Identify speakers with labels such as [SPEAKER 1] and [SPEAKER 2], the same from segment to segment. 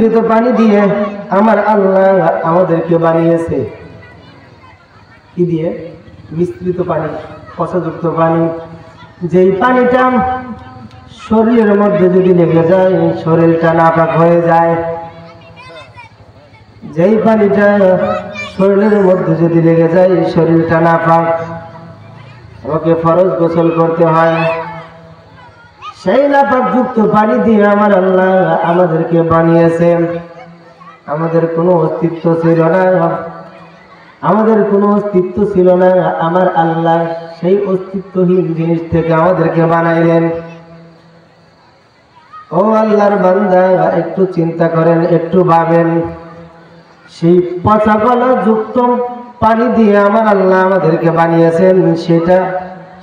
[SPEAKER 1] মিশ্রিত পানি দিয়ে আমার আল্লাহ আমাদেরকে বানিয়েছে। কি দিয়ে? মিশ্রিত পানি, পচাযুক্ত পানি। যেই পানিটা শরীরের মধ্যে যদি লেগে যায় শরীরটা নাপাক হয়ে যায়। যেই পানিটা শরীরের মধ্যে যদি লেগে যায় শরীরটা নাপাক, ওকে ফরজ গোসল করতে হয়। সেই নাপাক যুক্ত পানি দিয়ে আমার আল্লাহ আমাদেরকে বানিয়েছেন। আমাদের কোনো অস্তিত্ব ছিল না, আমাদের কোনো অস্তিত্ব ছিল না। আমার আল্লাহ সেই অস্তিত্বহীন জিনিস থেকে আমাদেরকে বানাইলেন। ও আল্লাহর বান্দা, একটু চিন্তা করেন, একটু ভাবেন। সেই পচা গলা যুক্ত পানি দিয়ে আমার আল্লাহ আমাদেরকে বানিয়েছেন,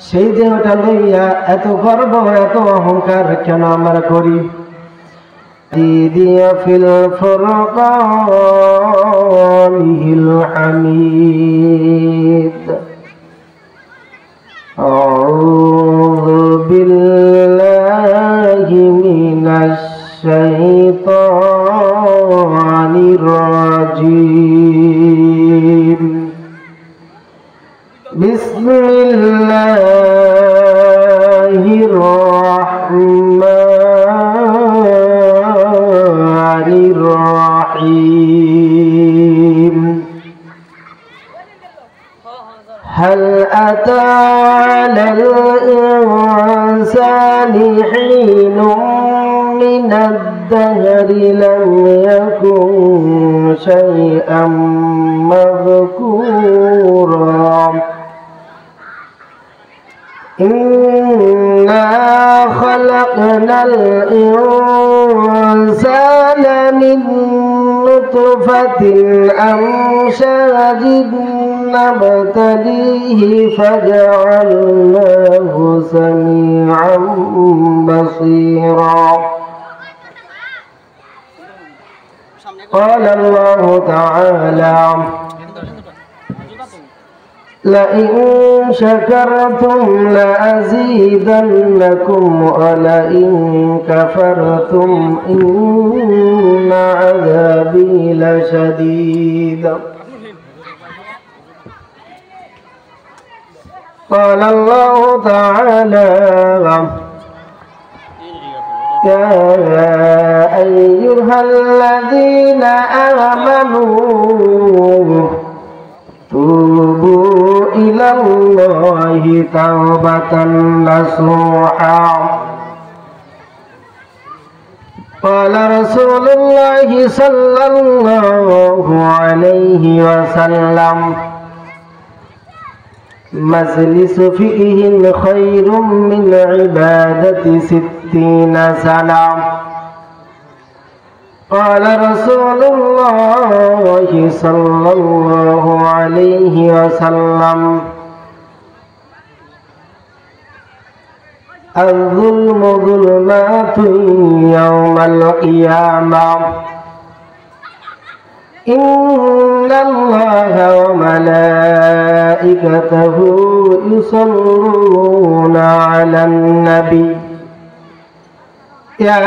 [SPEAKER 1] সেই দেহটা লইয়া এত গর্ব, এত অহংকার কেন আমরা করি? দিয়া ফিল ফুরকানিল হামিদ। আউযু বিল্লাহি মিনাশ শাইতানির রাজিম। বিসমিল্লাহির রাহমানির রাহিম। হাল আতা আলাল ইনসানি হিনুম মিনাদ দাহরি লাম ইয়াকুন শাইআম মাযকুরা। إنا خلقنا الإنسان من نطفة أمشاج نبتليه فجعلناه سميعا بصيرا. قال الله تعالى لئن شكرتم لأزيدنكم ولئن كفرتم إن عذابي لشديد. قال الله تعالى يا أيها الذين آمنوا توبوا إلى الله توبة نصوحا. قال رسول الله صلى الله عليه وسلم مجلس فقه خير من عبادة 60 سنة. قال رسول الله صلى الله عليه وسلم الظلم ظلمات يوم القيامة إن الله وملائكته يصلون على النبي يا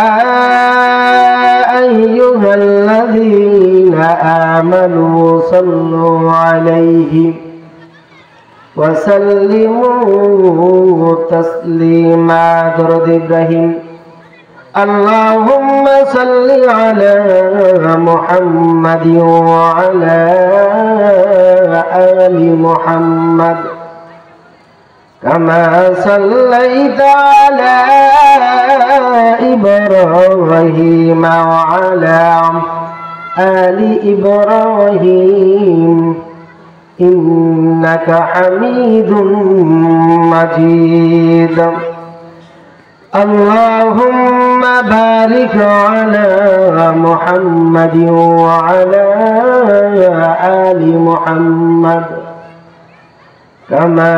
[SPEAKER 1] أيها الذين آمنوا صلوا عليه وسلموا تسليما. درود إبراهيم. اللهم صل على محمد وعلى آل محمد كما صليت على إبراهيم وعلى آل إبراهيم إنك حميد مجيد. اللهم بارك على محمد وعلى آل محمد كما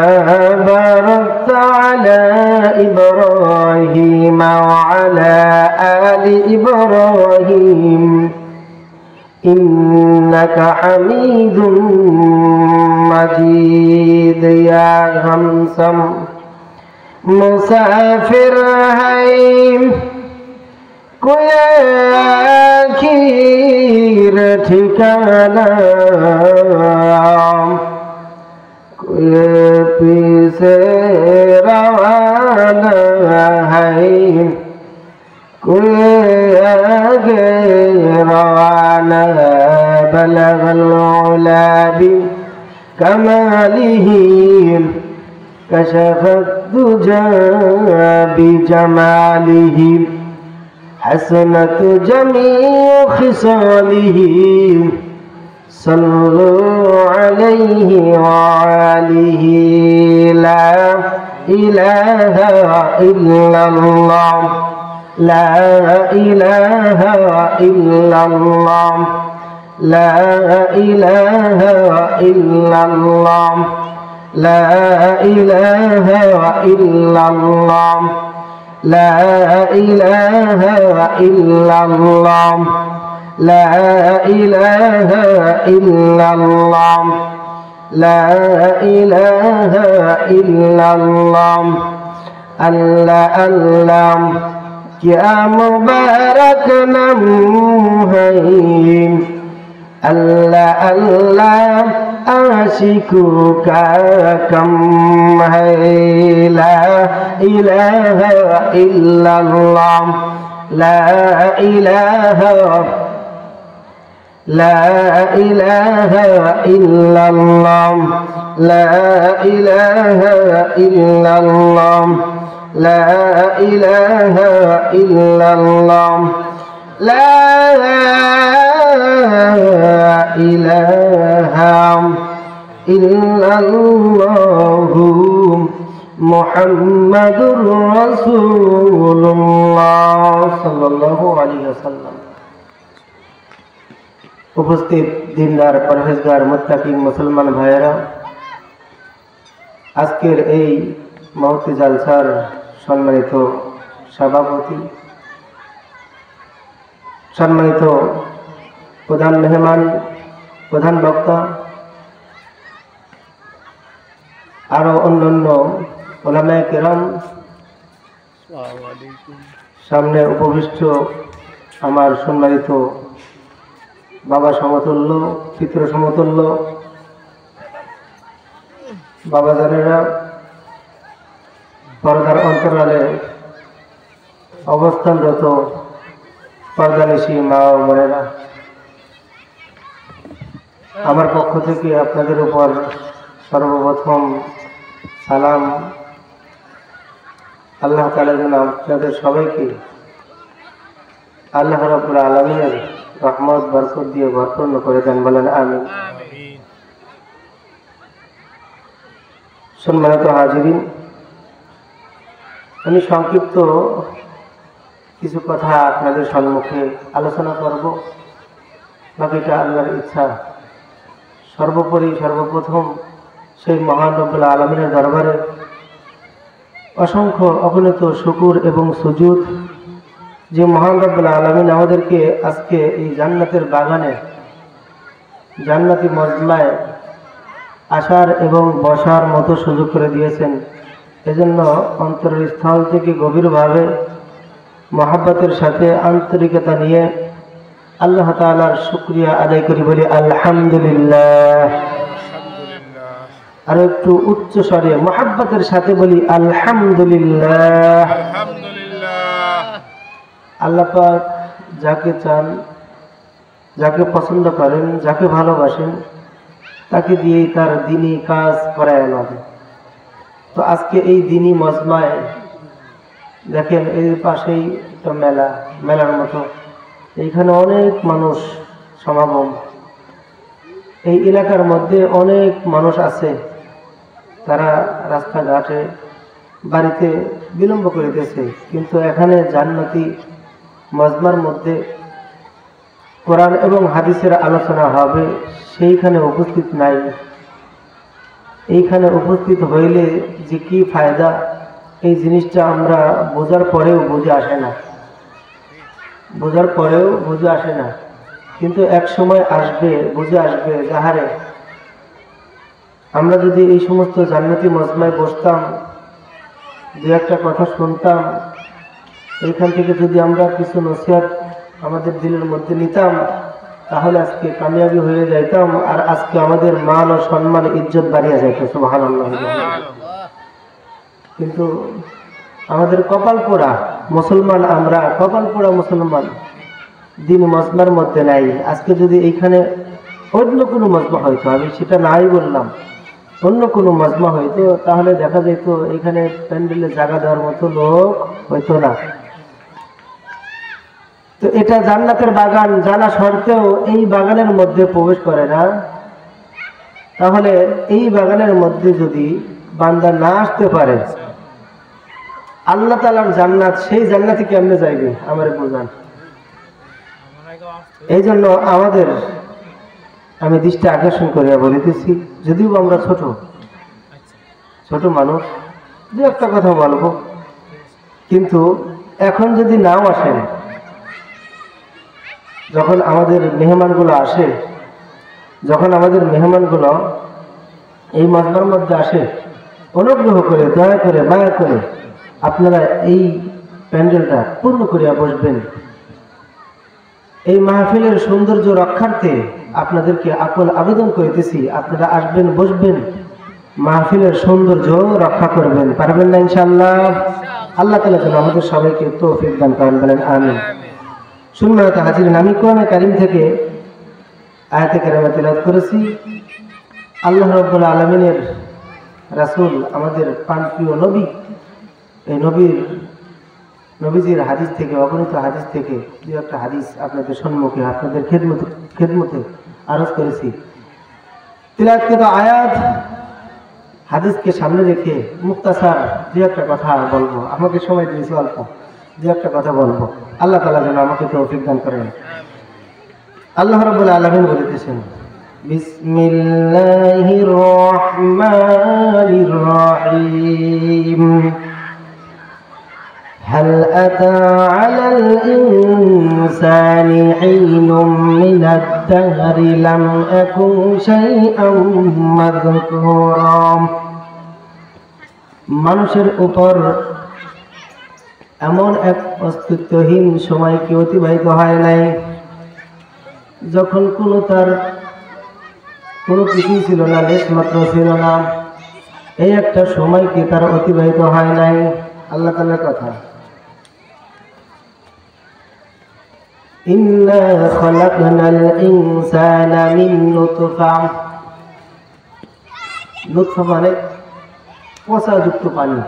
[SPEAKER 1] باركت على إبراهيم وعلى آل إبراهيم إنك حميد مجيد. يا همسم مسافر ہے कोई आखिर ठिकाना कोई पीछे रवाना है कोई आगे रवाना बलगल उला بكماله كشف الدجى بجماله حسنت جميع خصاله صلوا عليه وآله لا إله إلا الله لا إله إلا الله لا إله إلا الله لا إله إلا الله لا إله إلا الله لا إله إلا الله لا إله إلا الله الله الله क्या मुबारक नाम है अल्लाह अल्लाह आशिकों का कम है ला इलाहा इल्लल्लाह ला इलाहा इल्लल्लाह ला इलाहा इल्लल्लाह لا إله إلا الله لا إله إلا الله محمد رسول الله صلى الله عليه وسلم উপস্থিত দিনদার পরহেজগার মুত্তাকিন মুসলমান ভাইয়েরা আজকের এই মহতি জালসার সম্মানিত সভাপতি সম্মানিত প্রধান মেহমান প্রধান বক্তা আরো অন্যান্য উলামায়ে কেরাম সামনে উপবিষ্ট আমার সম্মানিত বাবা সমতুল্য পিতৃ সমতুল্য বাবা জানেরা পর্দার অন্তরালে অবস্থানরত পর্দানিশী মা ও বোনেরা আমার পক্ষ থেকে আপনাদের উপর সর্বপ্রথম সালাম আল্লাহ তাআলা যেন আপনাদের সবাইকে আল্লাহ রাব্বুল আলামিনের রহমত বরকত দিয়ে ভরপুর করে দেন বলেন আমিন সম্মানিত হাজিরিন আমি সংক্ষিপ্ত কিছু কথা আপনাদের সম্মুখে আলোচনা করব বাকিটা আল্লাহর ইচ্ছা সর্বোপরি সর্বপ্রথম সেই মহান রব্বুল আলামিনের দরবারে অসংখ্য অগণিত শুকর এবং সুজুদ যে মহান রব্বুল আলামিন আমাদেরকে আজকে এই জান্নাতের বাগানে জান্নাতি মজমায় আসার এবং বসার মতো সুযোগ করে দিয়েছেন এজন্য অন্তরের স্থল থেকে গভীরভাবে মহব্বতের সাথে আন্তরিকতা নিয়ে আল্লাহ তাআলার শুকরিয়া আদায় করি বলি আলহামদুলিল্লাহ আর একটু উচ্চ স্বরে মহব্বতের সাথে বলি আলহামদুলিল্লাহ আল্লাহ পাক যাকে চান যাকে পছন্দ করেন যাকে ভালোবাসেন তাকে দিয়েই তার দ্বীনি কাজ করায় আনেন তো আজকে এই দ্বীনি মজমায় দেখেন এর পাশেই একটা মেলার মতো এইখানে অনেক মানুষ সমাগম এই এলাকার মধ্যে অনেক মানুষ আছে তারা রাস্তাঘাটে বাড়িতে বিলম্ব করিতেছে কিন্তু এখানে জান্নাতি মজমার মধ্যে কোরআন এবং হাদিসের আলোচনা হবে সেইখানে উপস্থিত নাই এইখানে উপস্থিত হইলে যে কি ফায়দা এই জিনিসটা আমরা বোঝার পরেও বুঝে আসে না কিন্তু এক সময় আসবে বুঝে আসবে যাহারে আমরা যদি এই সমস্ত জান্নাতি মজমায় বসতাম দু একটা কথা শুনতাম এইখান থেকে যদি আমরা কিছু নসিহত আমাদের দিলের মধ্যে নিতাম, তাহলে আজকে কামিয়াবি হয়ে যাইতাম, আর আজকে আমাদের মান ও সম্মান ইজ্জত বাড়িয়ে যাইত। সুবহানাল্লাহ। কিন্তু আমাদের কপাল পোড়া মুসলমান, আমরা কপাল পোড়া মুসলমান, দিন মজমার মধ্যে নাই। আজকে যদি এইখানে অন্য কোনো মজমা হয়তো, আমি সেটা নাই বললাম, অন্য কোনো মজমা হয়তো, তাহলে দেখা যেত এখানে প্যান্ডেলে জায়গা দেওয়ার মতো লোক হয়তো না। তো এটা জান্নাতের বাগান জানা সত্ত্বেও এই বাগানের মধ্যে প্রবেশ করে না, তাহলে এই বাগানের মধ্যে যদি বান্দা না আসতে পারে, আল্লাহ তাআলার জান্নাত, সেই জান্নাতে কেমনে যাইবে আমার বোঝান। এই জন্য আমাদের, আমি দৃষ্টি আকর্ষণ করিয়া বলিতেছি, যদিও আমরা ছোট মানুষ, দু একটা কথা বলবো, কিন্তু এখন যদি নাও আসেন, যখন আমাদের মেহমানগুলো আসে, যখন আমাদের মেহমানগুলো এই মজমার মধ্যে আসে, অনুগ্রহ করে, দয়া করে, মায়া করে আপনারা এই প্যান্ডেলটা পূর্ণ করিয়া বসবেন। এই মাহফিলের সৌন্দর্য রক্ষার্থে আপনাদেরকে আকুল আবেদন করিতেছি, আপনারা আসবেন, বসবেন, মাহফিলের সৌন্দর্য রক্ষা করবেন। পারবেন না ইনশাআল্লাহ? আল্লাহ তাআলা যেন আমাদের সবাইকে তৌফিক দান করেন, বলেন আমিন। সম্মানিত হাজিরিন, আমি কোরআনে কারীম থেকে আয়াতে কারিমা তিলাওয়াত করেছি। আল্লাহ রাব্বুল আলামিনের রাসূল, আমাদের প্রাণপ্রিয় নবী, এই নবীজির হাদিস থেকে, অগণিত হাদিস থেকে দু একটা হাদিস আপনাদের সম্মুখে, আপনাদের খেদমতে আরজ করেছি। তিলাওয়াতকৃত আয়াত হাদিসকে সামনে রেখে মুক্তাসার দু একটা কথা বলবো। আমাকে সময় দিয়েছি অল্প, দু একটা কথা বলবো। আল্লাহ তাআলা যেন আমাকে তৌফিক দান করেন। আল্লাহ রাব্বুল আলামিন বলিতেছেন, বিসমিল্লাহির রহমানির রহিম, هل أتى على الإنسان حين من الدهر لم أكن شيئا مذكورا। মানুষের উপর এমন এক অস্তিত্বহীন সময় কি অতিবাহিত হয় নাই, যখন তার কোনো কিছুই ছিল না, লেশ মাত্র ছিল না, এই একটা সময় কি তার অতিবাহিত হয় নাই। আল্লাহ তাআলার কথা, ইন্না খালাকনাল ইনসানা মিন নুতফা। নুতফা মানে পচাযুক্ত পানি,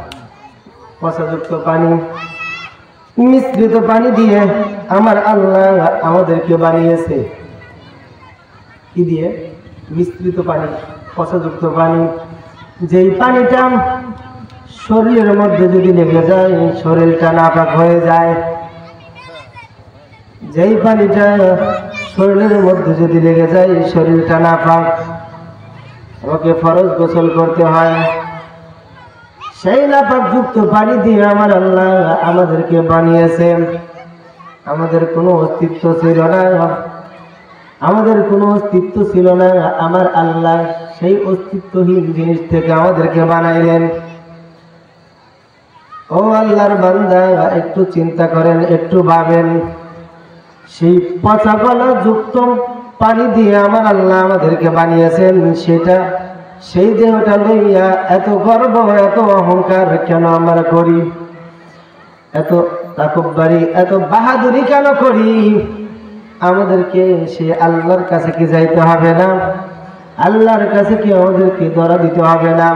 [SPEAKER 1] পচাযুক্ত পানি, মিশ্রিত পানি দিয়ে আমার আল্লাহ আমাদেরকে বানিয়েছে। কি দিয়ে? মিশ্রিত পানি, পচাযুক্ত পানি। যেই পানিটা শরীরের মধ্যে যদি লেগে যায়, শরীরটা নাপাক হয়ে যায়। যেই পানিটা শরীরের মধ্যে যদি লেগে যায়, শরীরটা নাপাক, ওকে ফরজ গোসল করতে হয়। সেই নাপাক যুক্ত পানি দিয়ে আমার আল্লাহ আমাদেরকে বানিয়েছেন। আমাদের কোনো অস্তিত্ব ছিল না, আমাদের কোনো অস্তিত্ব ছিল না। আমার আল্লাহ সেই অস্তিত্বহীন জিনিস থেকে আমাদেরকে বানাইলেন। ও আল্লাহর বান্দা, একটু চিন্তা করেন, একটু ভাবেন, সেই পচা গলা যুক্ত পানি দিয়ে আমার আল্লাহ আমাদেরকে বানিয়েছেন, সেই দেহটা লইয়া এত গর্ব, এত অহংকার কেন আমরা করি? এত তাকব্বুরি, এত বাহাদুরি কেন করি? আমাদেরকে সে আল্লাহর কাছে কি যাইতে হবে না? আল্লাহর কাছে কি আমাদেরকে ধরা দিতে হবে না?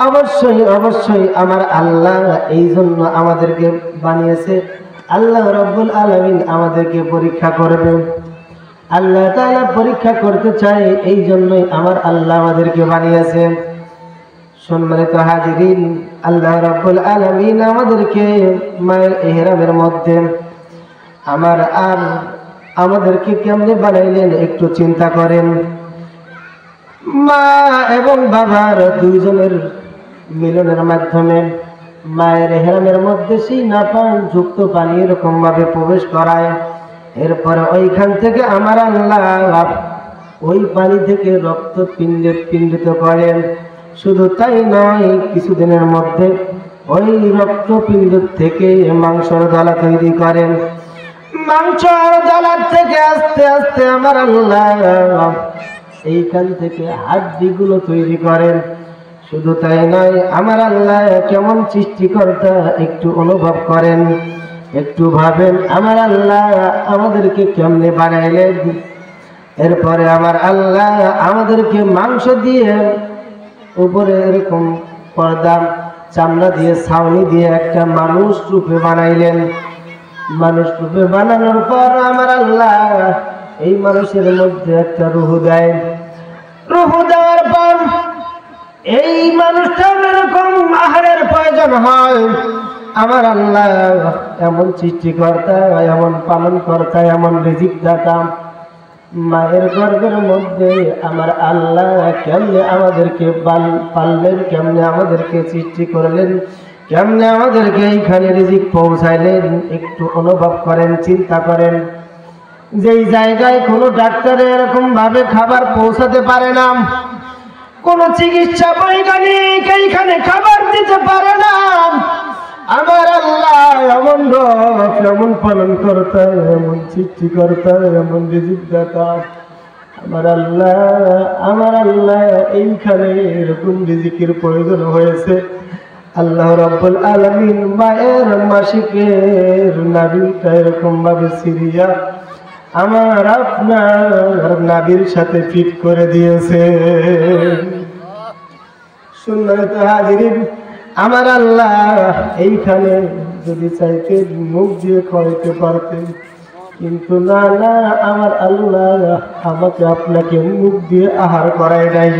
[SPEAKER 1] অবশ্যই অবশ্যই আমার আল্লাহ এই জন্য আমাদেরকে বানিয়েছে। আল্লাহ রাব্বুল আলামিন আমাদেরকে পরীক্ষা করবে। আল্লাহ তাআলা পরীক্ষা করতে চায়, এই জন্যই আমার আল্লাহ আমাদেরকে বানিয়েছে। সম্মানিত হাজিরিন, আল্লাহ রাব্বুল আলামিন আমাদেরকে মায়ের ইহরামের মধ্যে আমাদেরকে কেমনে বানাইলেন একটু চিন্তা করেন। মা এবং বাবার দুইজনের মিলনের মাধ্যমে মায়ের ইহরামের মধ্যে সেই নাপাক যুক্ত পানি এরকম ভাবে প্রবেশ করায়। এরপরে ওইখান থেকে আমার আল্লাহ ওই পানি থেকে রক্ত পিণ্ডিত করেন। শুধু তাই নয়, কিছুদিনের মধ্যে ওই রক্তপিণ্ড থেকে মাংসর দলা তৈরি করেন। মাংসর দলার থেকে আস্তে আস্তে আমার আল্লাহ এইখান থেকে হাড্ডিগুলো তৈরি করেন। শুধু তাই নয়, আমার আল্লাহ কেমন সৃষ্টিকর্তা একটু অনুভব করেন, একটু ভাবেন আমার আল্লাহ আমাদেরকে কেমনে বানাইলেন। এরপরে আমার আল্লাহ আমাদেরকে মাংস দিয়ে উপরে এরকম পর্দা চামড়া দিয়ে ছাউনি দিয়ে একটা মানুষ রূপে বানাইলেন। মানুষ রূপে বানানোর পর আমার আল্লাহ এই মানুষের মধ্যে একটা রূহ দেয়। রূহ দেওয়ার পর এই মানুষটার এরকম আহারের প্রয়োজন হয়। আমার আল্লাহ এমন সৃষ্টিকর্তা, এমন পালনকর্তা, এমন রিজিক দাতা। মায়ের গর্ভের মধ্যে আমার আল্লাহ কেমনে আমাদেরকে পাললেন, কেমনে আমাদেরকে সৃষ্টি করলেন, কেমনে আমাদেরকে এইখানে রিজিক পৌঁছাইলেন, একটু অনুভব করেন, চিন্তা করেন। যেই জায়গায় কোনো ডাক্তারে এরকম ভাবে খাবার পৌঁছাতে পারে না, কোন চিকিৎসা বৈজ্ঞানিক এইখানে খাবার দিতে পারে না, আমার আল্লাহ এমন রব, এমন পালন কর্তা, এমন সৃষ্টিকর্তা, এমন রিজিক দাতা। আমার আল্লাহ এইখানে এরকম রিজিকের প্রয়োজন হয়েছে। আল্লাহ রাব্বুল আলামিন মায়ের মাসিকের নাভিটা এরকম ভাবে সিরিয়া আমার আপনার নাভির সাথে ফিট করে দিয়েছে। সম্মানিত হাজিরিন, আমার আল্লাহ এইখানে যদি চাইতে মুখ দিয়ে খাওয়াইতে পারতেন, কিন্তু না, আমার আল্লাহ আমাকে আপনাকে মুখ দিয়ে আহার করায় নাই,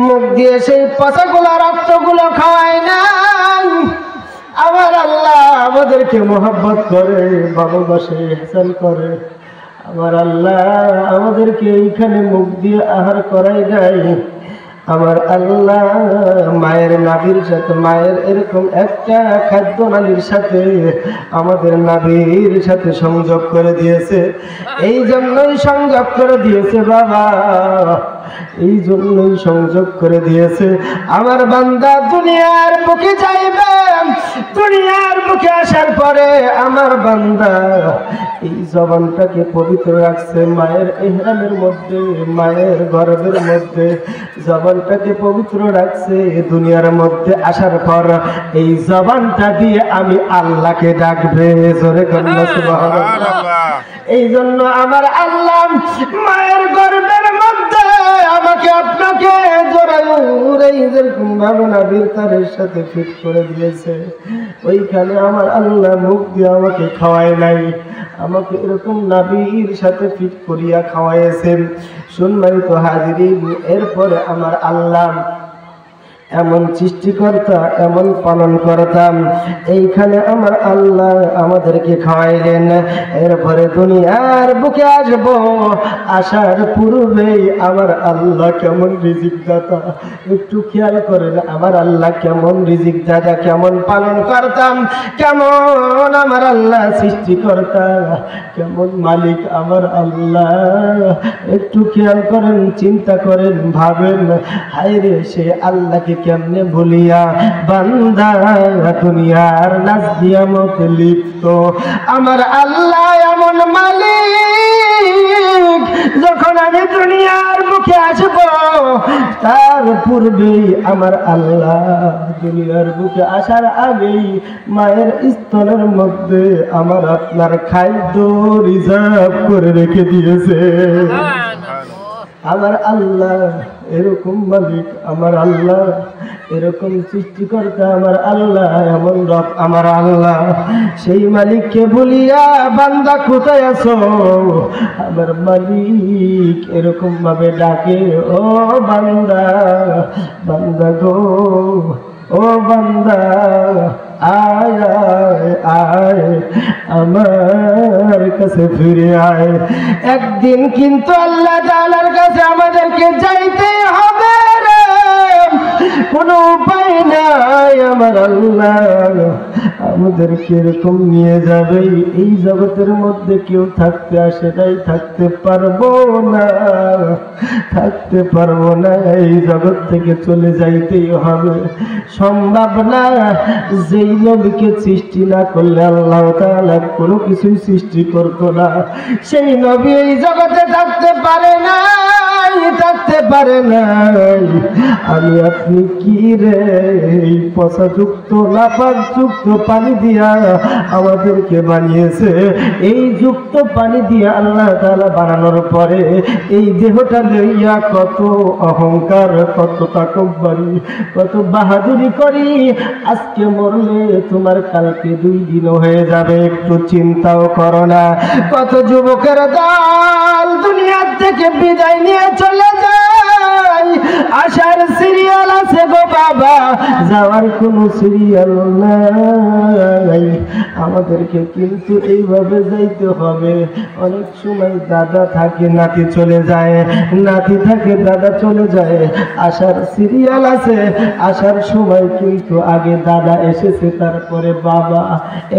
[SPEAKER 1] মুখ দিয়ে সেই পচাগুলো রক্তগুলো খাওয়ায় নাই। আমার আল্লাহ আমাদেরকে মোহাব্বত করে, ভালোবাসে, ইহসান করে। আমার আল্লাহ আমাদেরকে এইখানে মুখ দিয়ে আহার করায় নাই। আমার আল্লাহ মায়ের নাভির সাথে, মায়ের এরকম একটা খাদ্য নালীর সাথে আমাদের নাভির সাথে সংযোগ করে দিয়েছে। এই জন্যই সংযোগ করে দিয়েছে বাবা, এই জন্যই সংযোগ করে দিয়েছে। আমার বান্দা দুনিয়ার বুকে যাইবে, দুনিয়ার বুকে আসার পরে আমার বান্দা এই জবানটাকে পবিত্র রাখছে মায়ের ইহরামের মধ্যে, মায়ের গর্ভের মধ্যে জবানটাকে পবিত্র রাখছে। দুনিয়ার মধ্যে আসার পর এই জবানটা দিয়ে আমি আল্লাহকে ডাকবে। জোরে কন্যা সুবহানাল্লাহ। এই জন্য আমার আল্লাহ মায়ের গর্ভের মধ্যে আমাকে আপনাকে জোরাই যেরকম ভাবে নাভির তারের সাথে ফিট করে দিয়েছে, ওইখানে আমার আল্লাহ মুখ দিয়ে আমাকে খাওয়ায় নাই, আমাকে এরকম নাভির সাথে ফিট করিয়া খাওয়াইছেন। সম্মানিত হাজিরিন, এরপরে আমার আল্লাহ এমন সৃষ্টিকর্তা, এমন পালন করতাম, এইখানে আমার আল্লাহ আমাদেরকে খাওয়াইলেন। এরপরে দুনিয়ার বুকে আসব, আসার পূর্বেই আমার আল্লাহ কেমন রিজিক দাতা, একটু খেয়াল করেন আমার আল্লাহ কেমন রিজিক দাতা, কেমন পালন করতাম, কেমন আমার আল্লাহ সৃষ্টিকর্তা, কেমন মালিক আমার আল্লাহ। একটু খেয়াল করেন, চিন্তা করেন, ভাবেন, হায়রে সে আল্লাহকে কেমনে ভুলিয়া বান্দা দুনিয়ার নাজ নিয়ামত লিপ্ত। আমার আল্লাহ এমন মালিক, যখন আমি দুনিয়ার মুখে আসব তার পূর্বেই আমার আল্লাহ দুনিয়ার বুকে আসার আগেই মায়ের স্তনের মধ্যে আমার আপনার খাদ্য রিজার্ভ করে রেখে দিয়েছে। আমার আল্লাহ এরকম মালিক, আমার আল্লাহ এরকম সৃষ্টিকর্তা, আমার আল্লাহ এমন রব, আমার আল্লাহ সেই মালিককে বলিয়া বান্দা কোথায় আছো, আমার মালিক এরকম ভাবে ডাকে, ও বান্দা, বান্দা গো, ও বান্দা আয় আয় আয় আমার কাছে ফিরে আয়। একদিন কিন্তু আল্লাহ তাআলার কাছে আমাদেরকে যাইতে হবে রে। কোনো উপায় নাই আমার আল্লাহ আমাদেরকে এরকম নিয়ে যাবে এই জগতের মধ্যে কেউ থাকতে আসে নাই থাকতে পারবো না এই জগৎ থেকে চলে যাইতেই হবে সম্ভব না যেই নবীকে সৃষ্টি না করলে আল্লাহ তাআলা কোনো কিছুই সৃষ্টি করতো না সেই নবী এই জগতে থাকতে পারে না আমি আপনি কি রে এই পচাযুক্ত নাপাকযুক্ত পানি দিয়া আমাদেরকে বানিয়েছে এই যুক্ত পানি দিয়ে আল্লাহ তাআলা বানানোর পরে এই দেহটা লইয়া কত অহংকার কত তাকব্বুরি কত বাহাদুরি করি আজকে মরলে তোমার কালকে 2 দিন হয়ে যাবে একটু চিন্তাও করো না কত যুবকের দল দুনিয়া থেকে বিদায় নিয়ে চলে যায় আসার সিরিয়াল আছে গো বাবা যাওয়ার কোনো সিরিয়াল নাই আমাদেরকে কিন্তু এইভাবে যাইতে হবে অনেক সময় দাদা থাকে নাতি চলে যায় নাতি থাকে দাদা চলে যায় আসার সিরিয়াল আছে আসার সময় কিন্তু আগে দাদা এসেছে তারপরে বাবা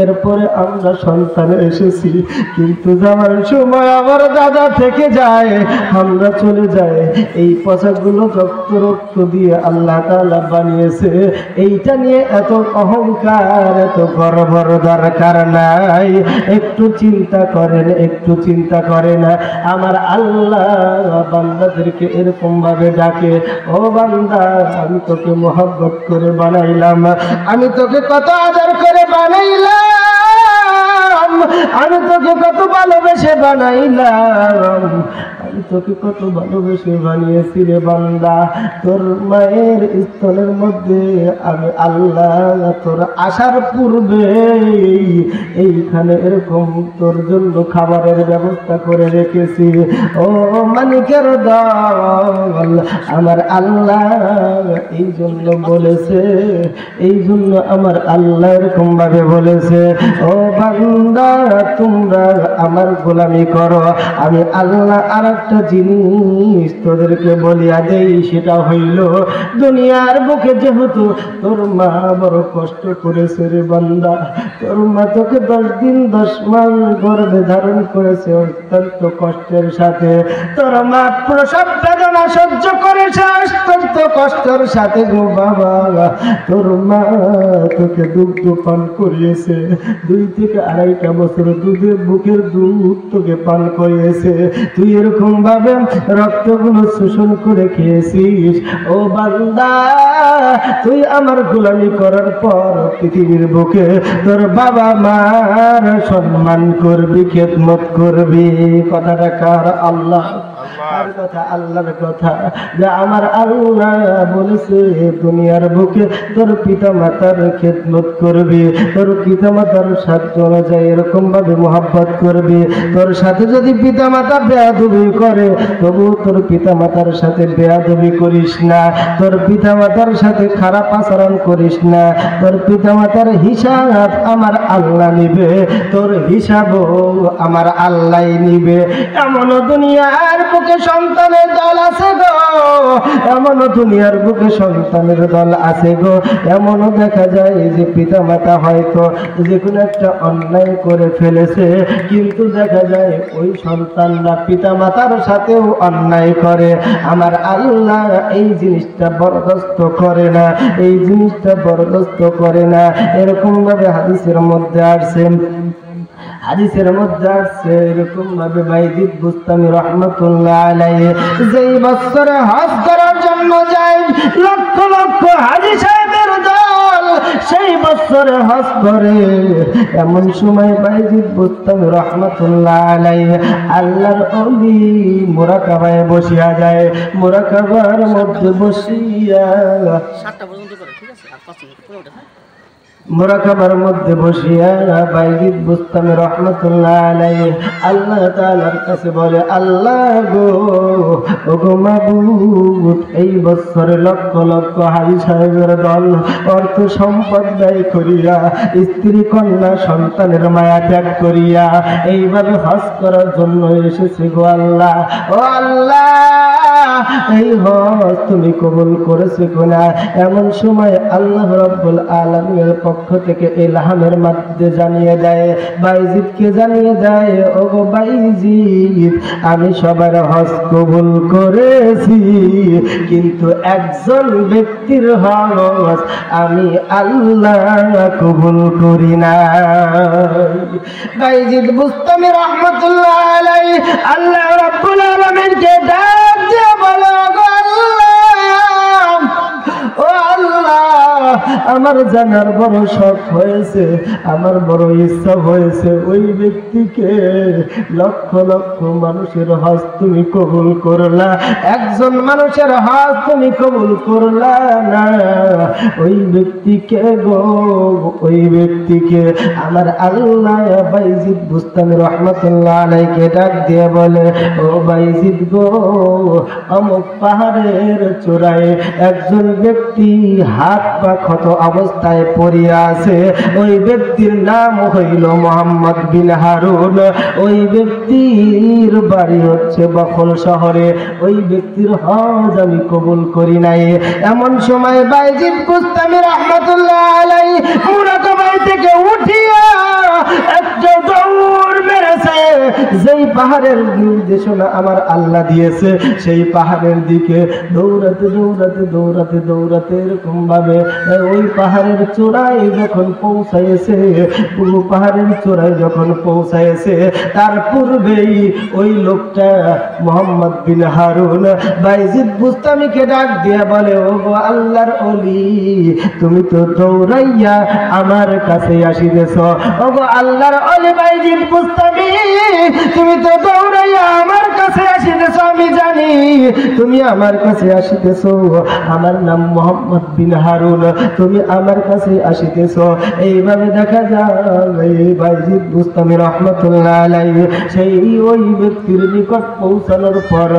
[SPEAKER 1] এরপরে আমরা সন্তান এসেছি কিন্তু যাওয়ার সময় আমার দাদা থেকে যায় আমরা চলে যাই এই পচাগুলো রক্ত দিয়ে আল্লাহ তাআলা বানিয়েছে এইটা নিয়ে এত অহংকার এত গর্বর দরকার নাই একটু চিন্তা করেন আমার আল্লাহ বান্দাদেরকে এরকম ভাবে ডাকে ও বান্দা আমি তোকে মহব্বত করে বানাইলাম আমি তোকে কত আদর করে বানাইলাম আমি তোকে কত ভালোবেসে বানাইলাম আমি তোকে কত ভালোবেসে বানিয়েছি রে বান্দা তোর মায়ের স্তনের মধ্যে আমি আল্লাহ তোর আসার পূর্বে এইখানে এরকম তোর জন্য খাবারের ব্যবস্থা করে রেখেছি ও মালিকের দল আমার আল্লাহ এই জন্য বলেছে এই জন্য আমার আল্লাহ এরকম ভাবে বলেছে ও বান্দা তোমরা আমার গোলামি করো আমি আল্লাহ আরেকটা জিনিস তোদেরকে বলিয়া দেই সেটা হইল দুনিয়ার বুকে যেহেতু তোর মা বড় কষ্ট করেছে রে বান্দা তোর মা তোকে 10 দিন 10 মাস গর্ভে ধারণ করেছে অত্যন্ত কষ্টের সাথে তোর মা প্রসব বেদনা সহ্য করেছে অত্যন্ত কষ্টের সাথে গো বাবা তোর মা তোকে দুগ্ধ পান করিয়েছে 2 থেকে 2.5 বছর দুধের বুকের দুধ তোকে পান করিয়েছে তুই এরকম ভাবে রক্তগুলো শোষণ করে খেয়েছিস ও বান্দা তুই আমার গোলামি করার পর পৃথিবীর বুকে তোর বাবা মার সম্মান করবি খেদমত করবি কথাটা কার আল্লাহ আর কথা আল্লাহর কথা যে আমার আল্লাহ বলেছে দুনিয়ার বুকে তোর পিতা মাতার খেদমত করবি তোর পিতা মাতার সাথে অনুযায়ী এরকম ভাবে মোহাব্বত করবি তোর সাথে যদি পিতা মাতা বেয়াদবি করে তবু তোর পিতা মাতার সাথে বেয়াদবি করিস না তোর পিতা মাতার সাথে খারাপ আচরণ করিস না তোর পিতা মাতার হিসাব আমার আল্লাহ নিবে তোর হিসাবও আমার আল্লাহ নিবে এমন দুনিয়ার বুকে সন্তানের দল আছে গো এমন দুনিয়ার বুকে সন্তানের দল আছে গো এমনও দেখা যায় যে পিতা মাতা হয়তো যে কোনো একটা অন্যায় করে ফেলেছে কিন্তু দেখা যায় ওই সন্তানরা পিতা মাতার সাথেও অন্যায় করে আমার আল্লাহ এই জিনিসটা বরদাস্ত করে না এই জিনিসটা বরদাস্ত করে না এরকম ভাবে হাদিসের মধ্যে আসছে এরকম ভাবে বাইজিদ বুস্তামি রাহমাতুল্লাহ আলাইহি যেই বছরে হজ করার জন্য যায় লক্ষ লক্ষ হাজী সাহেবের দল সেই বছরে হজ করে এমন সময় বাইজিদ বুস্তামি রাহমাতুল্লাহ আলাইহি আল্লাহর ওলি মুরাকাবায় বসিয়া যায় মুরাকাবার মধ্যে বসিয়া 7টা পর্যন্ত করে ঠিক আছে আর 5 মিনিট পরে ওঠে মুরাকাবার মধ্যে বসিয়া বাইজিদ বুস্তামি রাহমাতুল্লাহ আলাইহি আল্লাহ তাআলার কাছে বলে আল্লাহ গো মাবুদ এই বছরে লক্ষ লক্ষ হাজী সাহেবের দল অর্থ সম্পদ ব্যয় করিয়া স্ত্রী কন্যা সন্তানের মায়া ত্যাগ করিয়া এইভাবে হজ করার জন্য এসেছে গো আল্লাহ ও আল্লাহ এই হজ তুমি কবুল করেছো কিনা। এমন সময় আল্লাহ রাব্বুল আলামিনের পক্ষ থেকে ইলহামের মাধ্যমে জানিয়ে দেয়, বাইজিদকে জানিয়ে দেয়, ওগো বাইজিদ আমি সবার হজ কবুল করেছি, কিন্তু একজন ব্যক্তির হজ আমি আল্লাহ কবুল করি না। বাইজিদ বুস্তামি রহমাতুল্লাহ আলাইহি আল্লাহ রাব্বুল আলামিনকে ডাক দিয়ে বলে, ও আল্লাহ আমার জানার বড় শখ হয়েছে, আমার বড় ইচ্ছা হয়েছে, ওই ব্যক্তিকে লক্ষ লক্ষ মানুষের হজ তুমি কবুল করলা, একজন মানুষের হজ তুমি কবুল করলা না, ওই ব্যক্তিকে গো, ওই ব্যক্তিকে আমার আল্লাহ বাইজিদ বুস্তামি রহমাতুল্লাহ আলাইহিকে ডাক দিয়ে বলে, ও বাইজিদ গো, অমুক পাহাড়ের চূড়ায় একজন ব্যক্তি হাত পা ক্ষত অবস্থায় পড়িয়া আছে, ওই ব্যক্তির নাম হইল মোহাম্মদ বিন হারুন, ওই ব্যক্তির বাড়ি হচ্ছে বখল শহরে, ওই ব্যক্তির হজ আমি কবুল করি নাই। এমন সময় বাইজিদ বুস্তামি রাহমাতুল্লাহ আলাইহি মুরাকাবাই থেকে উঠিয়া একটা দৌড় মেরেছে, যেই পাহাড়ের নির্দেশনা আমার আল্লাহ দিয়েছে সেই পাহাড়ের দিকে দৌড়াতে দৌড়াতে দৌড়াতে দৌড়াতে এরকম ভাবে ওই পাহাড়ের চূড়ায় যখন পৌঁছাইছে, পুরো পাহাড়ের চূড়ায় যখন পৌঁছাইছে, তার পূর্বেই ওই লোকটা মোহাম্মদ বিন হারুন বাইজিদ বুস্তামিকে ডাক দিয়ে বলে, ও গো আল্লাহর ওলি, তুমি তো দৌড়াইয়া আমার কাছে আসিতেছ, ও গো আল্লাহর ওলি বাইজিদ বুস্তামি, তুমি তো দৌড়াইয়া আমার কাছে আসিতেছ, আমি জানি তুমি আমার কাছে আসিতেছ, আমার নাম মোহাম্মদ বিন হারুন, তুমি আমার কাছে আসিতেছ। এইভাবে দেখা যায় বাইজিদ বুস্তামি রহমাতুল্লাহ আলাইহি সেই ওই ব্যক্তির নিকট পৌঁছানোর পর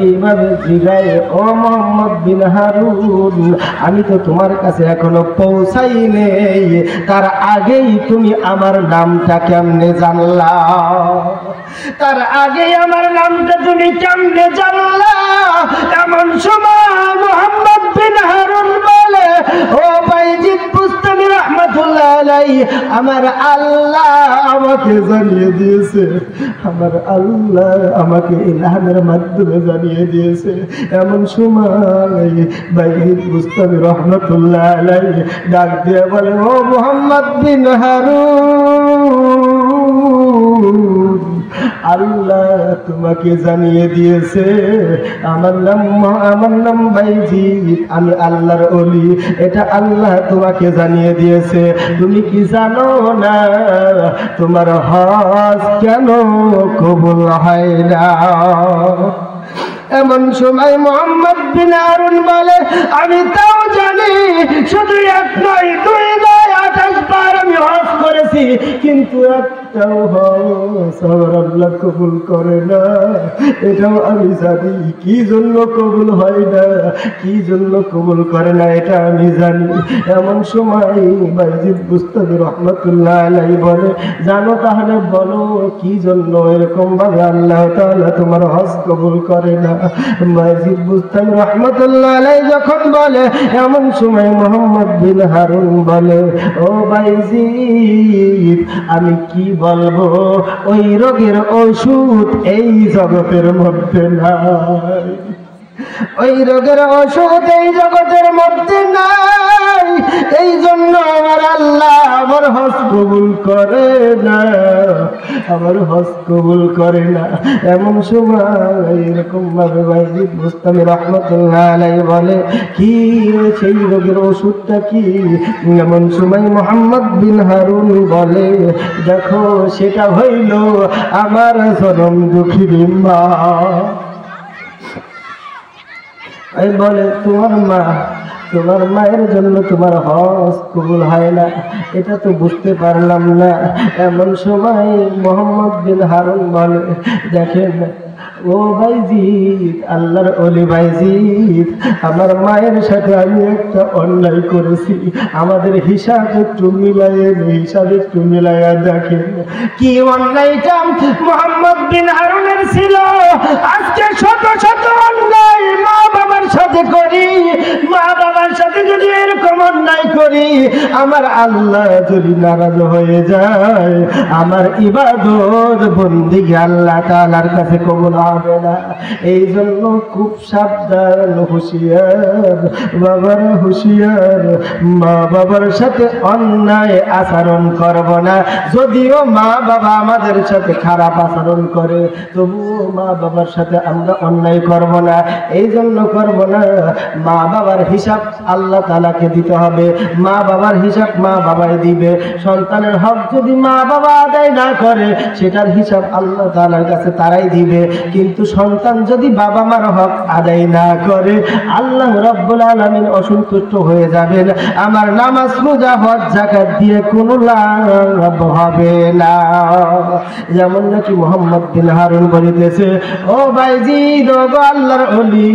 [SPEAKER 1] এইভাবে জিগায়, ও মোহাম্মদ বিন হারুন, আমি তো তোমার কাছে এখনো পৌঁছাই নেই, তার আগেই তুমি আমার নামটা কেমনে জানলা? তার আগে আমার নামটা তুমি কেমনে জানলা? এমন সময় মোহাম্মদ বিন হারুন বলে, ও বাইজিদ বুস্তামি রাহমাতুল্লাহ আলাইহি, আমার আল্লাহ আমাকে জানিয়ে দিয়েছে, আমার আল্লাহ আমাকে ইলহামের মাধ্যমে জানিয়ে দিয়েছে। এমন সময় বাইজিদ বুস্তামি রাহমাতুল্লাহ আলাইহি ডাক দিয়ে বলে, ও মোহাম্মদ বিন হারুন, আল্লাহ তোমাকে জানিয়ে দিয়েছে আমার নাম বাইজিদ, আমি আল্লাহর ওলি, এটা আল্লাহ তোমাকে জানিয়ে দিয়েছে। তুমি কি জানো না তোমার হজ কেন কবুল হয় না? এমন সময় মোহাম্মদ বিন হারুন বলে, আমি তাও জানি, শুধু এক নয় দুই নয় 28 বার আমি হজ করেছি, কিন্তু একটাও হজ আল্লাহ কবুল করে না, এটাও আমি জানি। কি জন্য কবুল হয় না, কি জন্য কবুল করে না, এটা আমি জানি। এমন সময় বাইজিদ বুস্তামি রহমাতুল্লাহ আলাইহি বলে, জানো তাহলে বলো কি জন্য এরকম ভাবে আল্লাহ তাআলা তোমার হজ কবুল করে না? বাইজিদ বুস্তামি রহমাতুল্লাহ আলাইহি যখন বলে, এমন সময় মোহাম্মদ বিন হারুন বলে, ও বাইজিদ আমি কি বলবো, ওই রোগের ওষুধ এই জগতের মধ্যে নাই, ওই রোগের ওষুধ এই জগতের মধ্যে নাই, এই জন্য আমার আল্লাহ আমার হজ কবুল করে না, আমার হজ কবুল করে না। এমন সময় এরকম ভাবে বাইজিদ বুস্তামি রাহমাতুল্লাহ আলাইহি বলে, কি সেই রোগের ওষুধটা কি? এমন সময় মোহাম্মদ বিন হারুন বলে, দেখো সেটা হইল আমার চরম দুঃখী মা। এই বলে, তোমার মায়ের জন্য তোমার হজ কবুল হয় না, এটা তো বুঝতে পারলাম না। এমন সময় মোহাম্মদ বিন হারুন বলে, দেখেন ও বাইজিদ, আল্লাহর ওলি বাইজিদ, আমার মায়ের সাথে আমি একটা অন্যায় করেছি, আমাদের হিসাব একটু মিলাইয়া দেখেন। কি অন্যায়টা মোহাম্মদ বিন হারুনের ছিল? আজকে শত শত অন্যায় মা করি, আমার আল্লাহ যদি নারাজ হয়ে যায়, আমার ইবাদত বন্দেগী আল্লাহ তাআলার কাছে কবুল হবে না। এই জন্য খুব সাবধান, হুঁশিয়ার বাবারা, হুঁশিয়ার। মা বাবার সাথে অন্যায় আচরণ করব না। যদিও মা বাবা আমাদের সাথে খারাপ আচরণ করে, তবুও মা বাবার সাথে আমরা অন্যায় করব না। এই জন্য করব না, মা বাবার হিসাব আল্লাহ তাআলাকে দিতে হবে। মা বাবার হিসাব মা বাবাই দিবে। সন্তানের হক যদি মা বাবা আদায় না করে, সেটার হিসাব আল্লাহ তাআলার কাছে তারাই দিবে। কিন্তু সন্তান যদি বাবা মার হক আদায় না করে, আল্লাহ রাব্বুল আলামিন অসন্তুষ্ট হয়ে যাবেন। আমার নামাজ, রোজা, হজ, যাকাত দিয়ে কোনো লাভ হবে না। যেমন নাকি মুহাম্মদ বিন হারুন বলিতেছে, ও ভাইজিদ, ও আল্লাহর ওলি,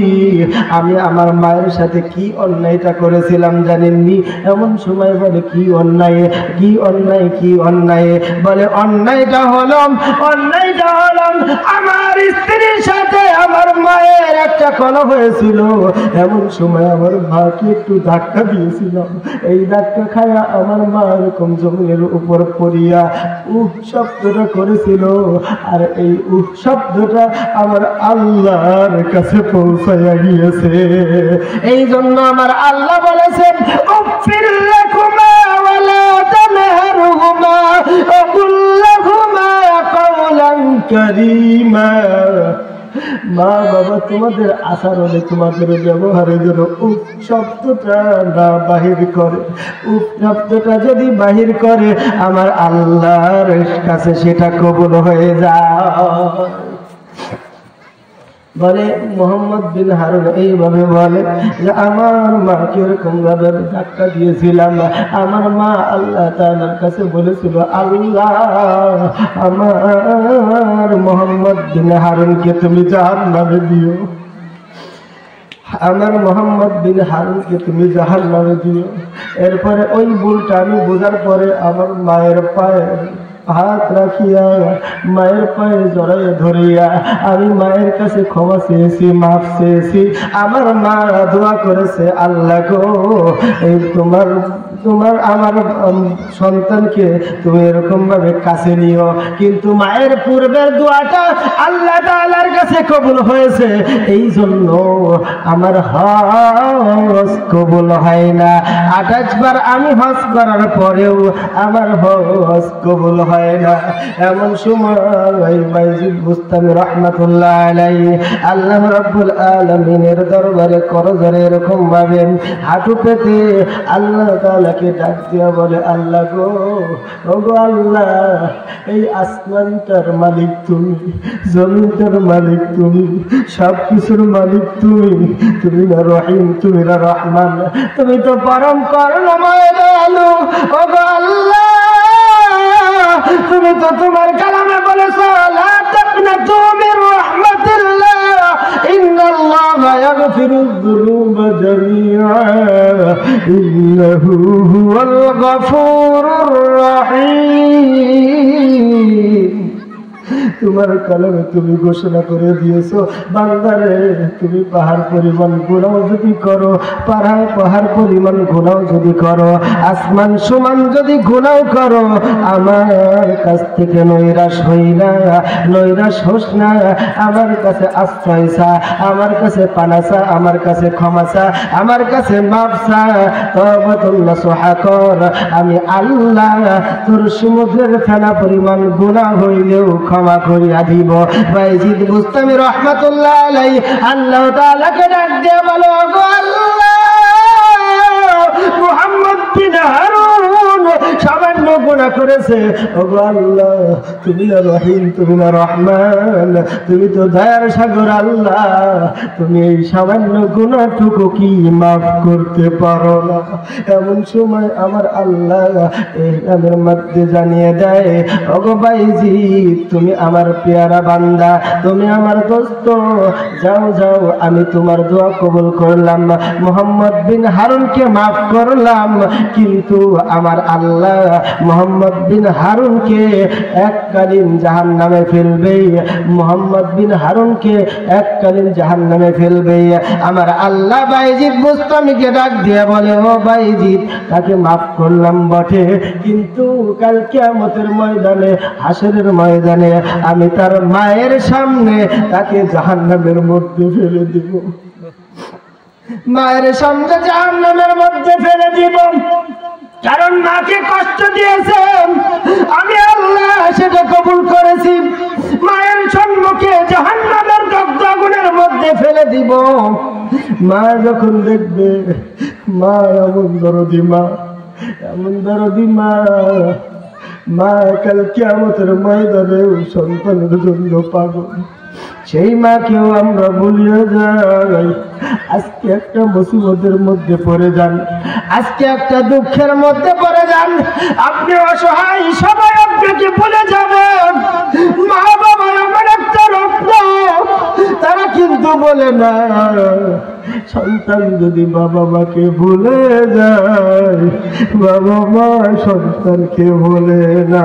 [SPEAKER 1] আমি আমার মায়ের সাথে কি অন্যায়টা করেছিলাম জানেননি? এমন সময় বলে, কি অন্যায়, কি অন্যায়, কি অন্যায়? বলে, অন্যায়টা হলো আমার স্ত্রীর সাথে আমার মায়ের একটা কলহ হয়েছিল। এমন সময় আমার মাকে একটু ধাক্কা দিয়েছিলাম। এই ধাক্কা খায়া আমার মা এরকম জমিনের উপর পড়িয়া উহ শব্দটা করেছিল। আর এই উহ শব্দটা আমার আল্লাহর কাছে পৌঁছাইয়া গিয়েছে। এই জন্য আমার আল্লাহ বলেছেন, উফির লাকুমা ওয়ালা তানহারহুমা ওয়া কুল লাহুমা কাওলান কারীমা। মা বাবা তোমাদের আচরণে, তোমাদের ব্যবহারে যেন উফ শব্দটা না বাহির করে। উফ শব্দটা যদি বাহির করে, আমার আল্লাহর কাছে সেটা কবুল হয়ে যায়। বলে মুহাম্মদ বিন হারুন এইভাবে বলে যে, আমার মাকে এরকম ভাবে ধাক্কা দিয়েছিলাম। আমার মা আল্লাহ তাআলার কাছে বলেছিল, আল্লাহ, আমার মুহাম্মদ বিন হারুনকে তুমি জাহান্নামে দিও, আমার মুহাম্মদ বিন হারুনকে তুমি জাহান্নামে দিও। এরপরে ওই ভুলটা আমি বোঝার পরে আমার মায়ের পায়ে হাত রাখিয়া, মায়ের পায়ে জড়াইয়া ধরিয়া আমি মায়ের কাছে ক্ষমা চেয়েছি, মাফ চেয়েছি। আমার মা দোয়া করেছে, আল্লাহ গো, এই তোমার আমার সন্তানকে তুমি এরকম ভাবে কাছে নিও। কিন্তু মায়ের পূর্বের দোয়াটা আল্লাহ তাআলার কাছে কবুল হয়েছে। এই জন্য আমার হজ কবুল হয় না। 28 বার আমি হজ করার পরেও আমার হজ কবুল হয় না। এমন সময় বাইজিদ বুস্তামি রাহমাতুল্লাহ আলাইহি আল্লাহ রাব্বুল আলামিনের দরবারে করজোড়ে এরকম ভাবে হাঁটু পেতে আল্লাহ তাআলাকে ডাক দিয়া বলে, আল্লাহ গো, ও গো আল্লাহ, এই আসমানটার মালিক তুমি, জমিনটার মালিক তুমি, সব কিছুর মালিক তুমি। তুমি না রহিম, তুমি না রহমান, তুমি তো পরম করুণাময় দয়ালু। ও গো আল্লাহ, তুমি তো তোমার কালামে বলেছো, লা তাকনাতু মির রাহমাতিল্লাহ, ইন্নাল্লাহা ইয়াগফিরুয যুনুবা জামিআ, ইন্নাহু হুয়াল গফুরুর রহিম। তোমার কালামে তুমি ঘোষণা করে দিয়েছো, বান্দারে, তুমি পাহাড় পরিমাণ গুনাহ যদি করো, পাহাড় পরিমাণ গুনাহ যদি করো, আসমান সমান যদি গুনাহ করো, আমার কাছ থেকে নৈরাশ হই না, নৈরাশ হোস না। আমার কাছে আশ্রয় চা, আমার কাছে পানা চা, আমার কাছে ক্ষমা চা, আমার কাছে মাফ চা। তওবাতুন নাসুহা কর, আমি আল্লাহ তোর সমুদ্রের ফেনা পরিমাণ গুনাহ হইলেও ক্ষমা করিয়া দিব। বাইজিদ বুস্তামি রাহমাতুল্লাহ আলাইহি আল্লাহ তাআলাকে ডাক দিয়ে বলো, গো আল্লাহ, মুহাম্মদ বিন হারুন সামান্য গুনাহ করেছে। ও গো আল্লাহ, তুমি না রহিম, তুমি না রহমান, তুমি তো দয়ার সাগর। আল্লাহ, তুমি এই সামান্য গুনাহটুকু কি মাফ করতে পারো না? এমন সময় আমার আল্লাহ এই গানের মধ্যে জানিয়ে দেয়, ও গো বাইজিদ, তুমি আমার পেয়ারা বান্দা, তুমি আমার দোস্ত, যাও যাও, আমি তোমার দোয়া কবুল করলাম, মুহাম্মদ বিন হারুনকে মাফ করলাম। কিন্তু আমার আল্লাহ আল্লাহ মুহাম্মদ বিন হারুনকে এককালীন জাহান্নামে ফেলবে, মুহাম্মদ বিন হারুনকে এককালীন জাহান্নামে ফেলবে। আমার আল্লাহ বাইজিদ বুস্তামিকে ডাক দিয়ে বলে, ও বাইজিদ, তাকে মাফ করলাম বটে, কিন্তু কাল কিয়ামতের ময়দানে, হাসরের ময়দানে আমি তার মায়ের সামনে তাকে জাহান্নামের মধ্যে ফেলে দিব, মায়ের সামনে জাহান্নামের মধ্যে ফেলে দিব। কারণ মাকে কষ্ট দিয়েছে, আমি আল্লাহ সেটা কবুল করেছি। মায়ের সম্মুখে জাহান্নামের দগ্ধ আগুনের মধ্যে ফেলে দিব। মা যখন দেখবে, মা এমন দরদি, মা এমন দরদি, মা মা কাল কিয়ামতের ময়দানে সন্তানের জন্য পাগল। সেই মাকেও আমরা ভুলিয়ে যাই। আজকে একটা মুসিবতের মধ্যে পড়ে যান, আজকে একটা দুঃখের মধ্যে পড়ে যান, আপনি অসহায়, সবাই আপনাকে ভুলে যাবেন। মা বাবা এমন একটা রত্ন, তারা কিন্তু বলে না। সন্তান যদি বাবা মাকে ভুলে যায়, বাবা মা সন্তানকে বলে না,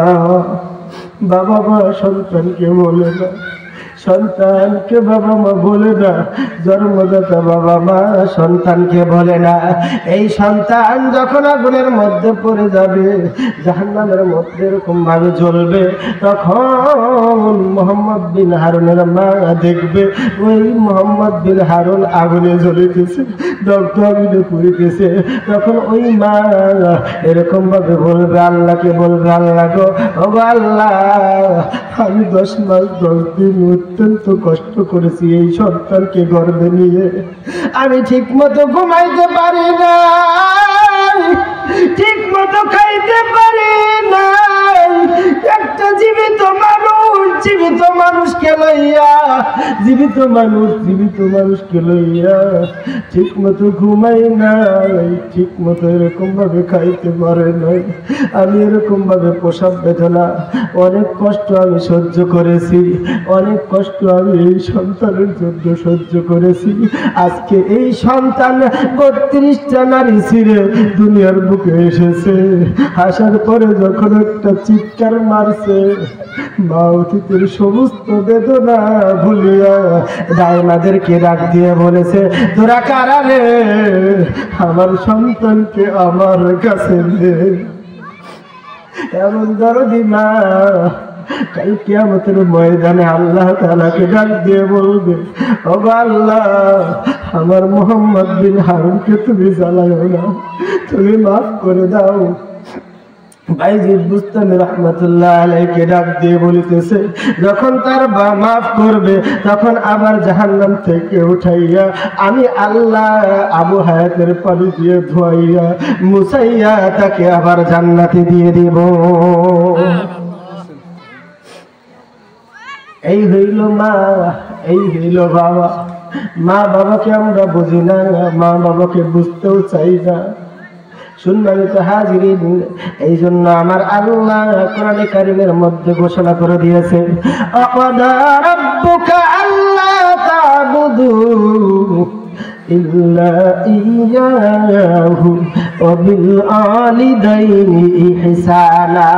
[SPEAKER 1] বাবা মা সন্তানকে বলে না, সন্তানকে বাবা মা বলে না, জন্মদাতা বাবা মা সন্তানকে বলে না। এই সন্তান যখন আগুনের মধ্যে পড়ে যাবে, জাহান্নামের মধ্যে এরকম ভাবে জ্বলবে, তখন মুহাম্মদ বিন হারুনের মা দেখবে ওই মুহাম্মদ বিন হারুন আগুনে জ্বলিতেছে, দগ্ধ আগুনে পুড়িতেছে। তখন ওই মা এরকম ভাবে বলবে, আল্লাহকে বলবে, আল্লাহ গো, ও আল্লাহ, আমি 10 মাস 10 দিন অত্যন্ত কষ্ট করেছি এই সন্তানকে গর্ভে নিয়ে, আমি ঠিক মতো ঘুমাইতে পারি না, ঠিক মতো খাইতে পারি না। একটা জীবিত মানুষকে লইয়া, জীবিত মানুষকে লইয়া ঠিক মতো ঘুমাই নাই, ঠিক মতো এরকম ভাবে খাইতে পারে নাই। আমি এরকম ভাবে প্রসব বেদনা, অনেক কষ্ট আমি সহ্য করেছি, অনেক কষ্ট আমি এই সন্তানের জন্য সহ্য করেছি। আজকে এই সন্তান 32টা নারী ছিঁড়ে দুনিয়ার বুকে এসেছে, আসার পরে যখন একটা চিৎকার মারছে, মা অতীতের সমস্ত বেদনা ভুলিয়া দাইমাদেরকে ডাক দিয়ে বলেছে, তোরা কারা রে, আমার সন্তানকে আমার কাছে দে। এমন দরদি মা কাল কিয়ামতের ময়দানে আল্লাহ তাআলাকে ডাক দিয়ে বলবে, ও আল্লাহ, আমার মুহাম্মদ বিন হারুনকে তুমি জ্বালায়ো না, তুমি মাফ করে দাও। বাইজিদ বুস্তামি রাহমাতুল্লাহ আলাইহি ডাক দিয়ে বলিতেছে, যখন তার বা মাফ করবে, তখন আবার জাহান্নাম থেকে উঠাইয়া আমি আল্লাহ আবু হায়াতের পানি দিয়ে ধোয়াইয়া মুছাইয়া তাকে আবার জান্নাতে দিয়ে দিব। এই হইল মা, এই হইল বাবা। মা বাবাকে আমরা বুঝি না, মা বাবাকে বুঝতেও চাই না। সম্মানিত হাজিরিন, এই জন্য আমার আল্লাহ কোরআনে কারীমের মধ্যে ঘোষণা করে দিয়েছে, আকাদা রাব্বুকা আল্লা তা'বুদু ইল্লা ইয়্যাহু ওয়া বিল ওয়ালিদাইনি ইহসানা।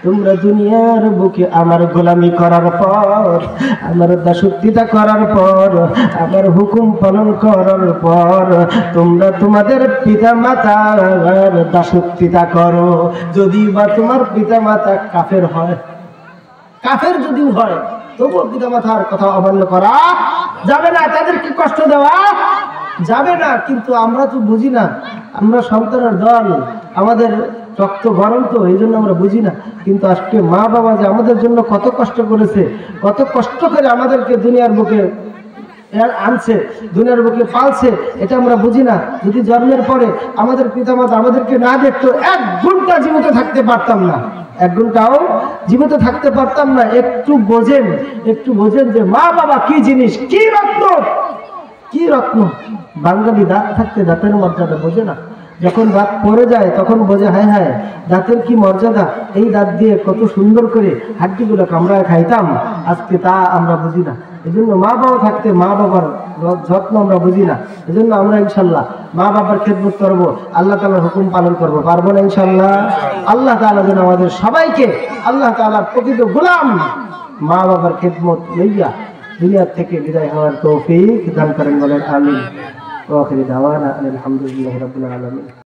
[SPEAKER 1] তোমরা দুনিয়ার বুকে আমার গোলামি করার পর, আমার দাসত্বিতা করার পর, আমার হুকুম পালন করার পর তোমরা তোমাদের পিতা মাতার দাসত্বিতা করো। যদি বা তোমার পিতা মাতা কাফের হয়, কাফের যদিও হয়, তবুও পিতা মাতার কথা অমান্য করা যাবে না, তাদেরকে কষ্ট দেওয়া যাবে না। কিন্তু আমরা তো বুঝি না, আমরা সন্তানের দল, আমাদের রক্ত গরম তো, এই জন্য আমরা বুঝি না। কিন্তু আজকে মা বাবা যে আমাদের জন্য কত কষ্ট করেছে, কত কষ্ট করে আমাদেরকে দুনিয়ার বুকে আনছে, দুনিয়ার বুকে পালছে, এটা আমরা বুঝি না। যদি জন্মের পরে আমাদের পিতামাতা আমাদেরকে না দেখতো, 1 ঘন্টা জীবিত থাকতে পারতাম না, 1 ঘন্টাও জীবিত থাকতে পারতাম না। একটু বোঝেন, একটু বোঝেন যে মা বাবা কি জিনিস, কি রত্ন, কি রত্ন। বাঙালি দাঁত থাকতে দাঁতের মর্যাদা বোঝে না, যখন দাঁত পড়ে যায় তখন বোঝে, হায় হায় দাঁতের কি মর্যাদা, এই দাঁত দিয়ে কত সুন্দর করে হাড্ডিগুলো কামড়ায় খাইতাম, আজকে তা আমরা বুঝি না। এই জন্য মা বাবা থাকতে মা বাবার যত্ন আমরা বুঝি না। এই জন্য আমরা ইনশাল্লাহ মা বাবার খেদমত করবো, আল্লাহ তাআলার হুকুম পালন করবো, পারবো না ইনশাল্লাহ? আল্লাহ তাআলা যেন আমাদের সবাইকে আল্লাহ তাআলার প্রকৃত গোলাম মা বাবার খেদমত লইয়া দুনিয়ার থেকে বিদায় হওয়ার তৌফিক দান করেন, বলেন আমিন। ওয়া আখিরু দাওয়ানা আলহামদুলিল্লাহি রাব্বিল আলামিন।